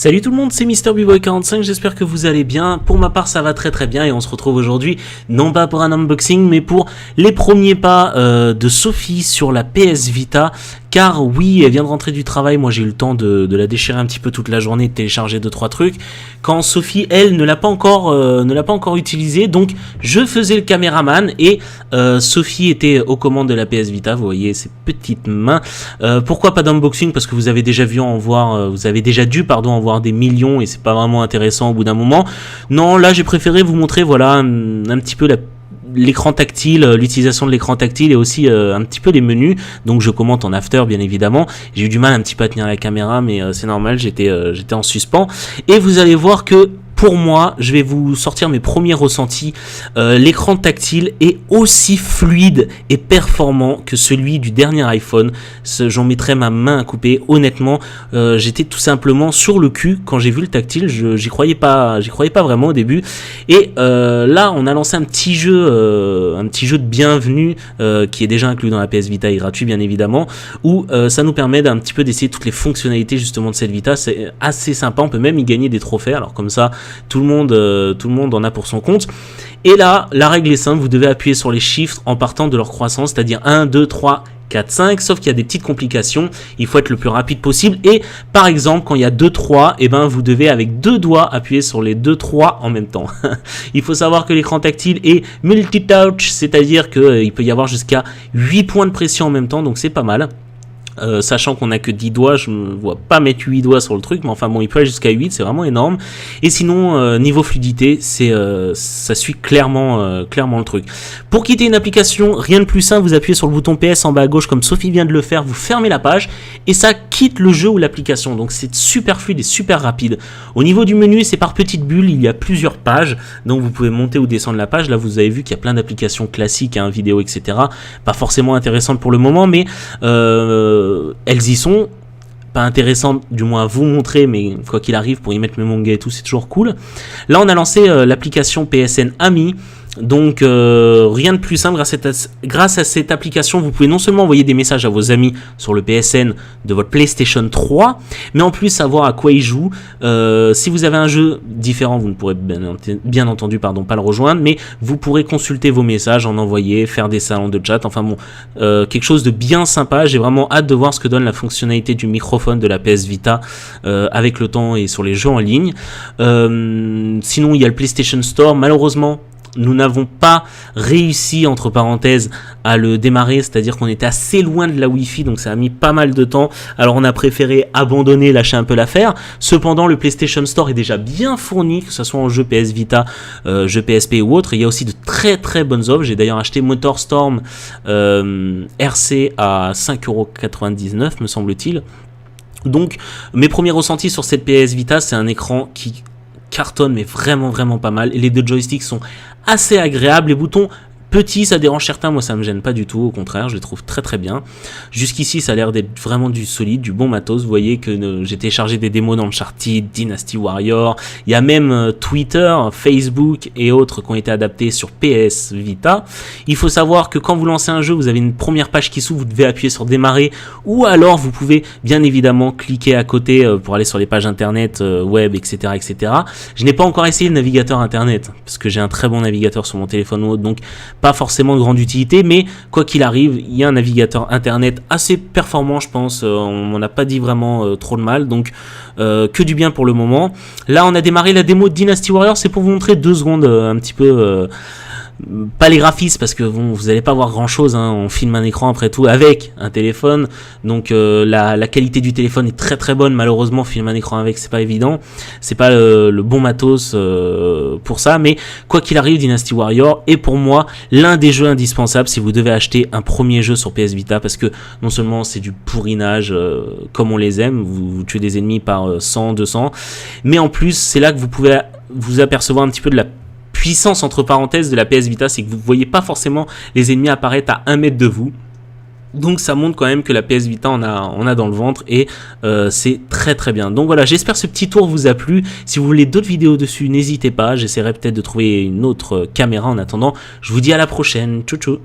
Salut tout le monde, c'est MrBboy45, j'espère que vous allez bien. Pour ma part ça va très bien et on se retrouve aujourd'hui non pas pour un unboxing mais pour les premiers pas de Sophie sur la PS Vita. Car oui, elle vient de rentrer du travail, moi j'ai eu le temps de la déchirer un petit peu toute la journée, de télécharger 2-3 trucs. Quand Sophie, elle, ne l'a pas encore utilisé, donc je faisais le caméraman et Sophie était aux commandes de la PS Vita, vous voyez ses petites mains. Pourquoi pas d'unboxing? Parce que vous avez déjà vu en voir, vous avez déjà dû en voir des millions et c'est pas vraiment intéressant au bout d'un moment. Non, là j'ai préféré vous montrer voilà un petit peu l'écran tactile, l'utilisation de l'écran tactile et aussi un petit peu les menus. Donc je commente en after bien évidemment. J'ai eu du mal un petit peu à tenir la caméra mais c'est normal, j'étais en suspens. Et vous allez voir que pour moi, je vais vous sortir mes premiers ressentis. L'écran tactile est aussi fluide et performant que celui du dernier iPhone. J'en mettrai ma main à couper. Honnêtement, j'étais tout simplement sur le cul quand j'ai vu le tactile. J'y croyais pas vraiment au début. Et là, on a lancé un petit jeu de bienvenue qui est déjà inclus dans la PS Vita et gratuit bien évidemment, où ça nous permet d'un petit peu d'essayer toutes les fonctionnalités justement de cette Vita. C'est assez sympa. On peut même y gagner des trophées. Alors comme ça. Tout le monde en a pour son compte. Et là, la règle est simple, vous devez appuyer sur les chiffres en partant de leur croissance, c'est-à-dire 1, 2, 3, 4, 5, sauf qu'il y a des petites complications, il faut être le plus rapide possible. Et par exemple, quand il y a 2, 3, et ben vous devez avec 2 doigts appuyer sur les 2, 3 en même temps. Il faut savoir que l'écran tactile est multi-touch, c'est-à-dire qu'il peut y avoir jusqu'à 8 points de pression en même temps, donc c'est pas mal. Sachant qu'on a que 10 doigts, je ne vois pas mettre 8 doigts sur le truc, mais enfin bon, il peut aller jusqu'à 8, c'est vraiment énorme. Et sinon, niveau fluidité, ça suit clairement le truc. Pour quitter une application, rien de plus simple, vous appuyez sur le bouton PS en bas à gauche, comme Sophie vient de le faire, vous fermez la page, et ça quitte le jeu ou l'application, donc c'est super fluide et super rapide. Au niveau du menu, c'est par petites bulles, il y a plusieurs pages, donc vous pouvez monter ou descendre la page. Là, vous avez vu qu'il y a plein d'applications classiques, hein, vidéo, etc. Pas forcément intéressantes pour le moment, mais elles y sont, pas intéressantes du moins à vous montrer, mais quoi qu'il arrive pour y mettre mes mangas et tout, c'est toujours cool. Là on a lancé l'application PSN Ami. Donc rien de plus simple, grâce à cette application vous pouvez non seulement envoyer des messages à vos amis sur le PSN de votre PlayStation 3, mais en plus savoir à quoi ils jouent. Si vous avez un jeu différent, vous ne pourrez bien entendu pas le rejoindre, mais vous pourrez consulter vos messages, en envoyer, faire des salons de chat, enfin bon, quelque chose de bien sympa. J'ai vraiment hâte de voir ce que donne la fonctionnalité du microphone de la PS Vita avec le temps et sur les jeux en ligne. Sinon il y a le PlayStation Store, malheureusement nous n'avons pas réussi, entre parenthèses, à le démarrer, c'est-à-dire qu'on était assez loin de la Wi-Fi, donc ça a mis pas mal de temps. Alors on a préféré abandonner, lâcher un peu l'affaire. Cependant, le PlayStation Store est déjà bien fourni, que ce soit en jeu PS Vita, jeu PSP ou autre. Il y a aussi de très très bonnes offres. J'ai d'ailleurs acheté MotorStorm RC à 5,99 € me semble-t-il. Donc mes premiers ressentis sur cette PS Vita, c'est un écran qui cartonne mais vraiment pas mal, et les deux joysticks sont assez agréables. Les boutons petits, ça dérange certains, moi ça me gêne pas du tout, au contraire je les trouve très bien. Jusqu'ici ça a l'air d'être vraiment du solide, du bon matos. Vous voyez que j'ai téléchargé des démos d'Uncharted, Dynasty Warrior, il y a même Twitter, Facebook et autres qui ont été adaptés sur PS Vita. Il faut savoir que quand vous lancez un jeu, vous avez une première page qui s'ouvre, vous devez appuyer sur démarrer, ou alors vous pouvez bien évidemment cliquer à côté pour aller sur les pages internet, web, etc. Je n'ai pas encore essayé le navigateur internet, parce que j'ai un très bon navigateur sur mon téléphone ou autre, donc pas forcément de grande utilité, mais quoi qu'il arrive, il y a un navigateur internet assez performant, je pense. On n'a pas dit vraiment trop de mal, donc que du bien pour le moment. Là, on a démarré la démo de Dynasty Warrior, c'est pour vous montrer 2 secondes un petit peu... pas les graphismes, parce que bon, vous n'allez pas voir grand chose, hein. On filme un écran après tout avec un téléphone, donc la qualité du téléphone est très bonne. Malheureusement, filmer un écran avec, c'est pas évident, c'est pas le bon matos pour ça, mais quoi qu'il arrive, Dynasty Warrior est pour moi l'un des jeux indispensables si vous devez acheter un premier jeu sur PS Vita, parce que non seulement c'est du pourrinage comme on les aime, vous tuez des ennemis par 100, 200, mais en plus c'est là que vous pouvez vous apercevoir un petit peu de la puissance entre parenthèses de la PS Vita, c'est que vous ne voyez pas forcément les ennemis apparaître à 1 mètre de vous. Donc ça montre quand même que la PS Vita on a dans le ventre, et c'est très bien. Donc voilà, j'espère que ce petit tour vous a plu. Si vous voulez d'autres vidéos dessus, n'hésitez pas, j'essaierai peut-être de trouver une autre caméra en attendant. Je vous dis à la prochaine, tchou tchou.